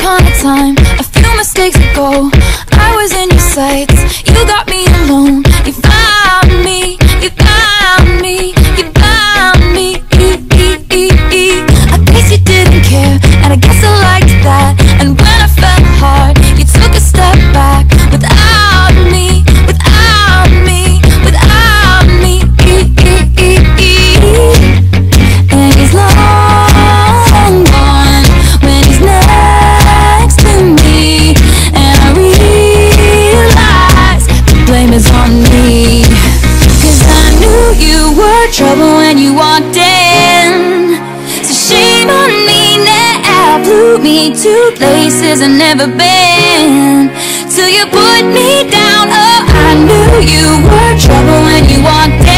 upon a time, a few mistakes ago, I was in your sights. You got me alone. You found me. You found me. You found me. I guess you didn't care, and I guess I liked that. And when I fell hard, you took a step back. Without me, without me, without me. And he's long gone when he's next to me, and I realize the blame is on me. 'Cause I knew you were trouble when you walked in, so shame on me now. Blew me to places I've never been, till you put me down. Oh, I knew you were trouble when you walked in.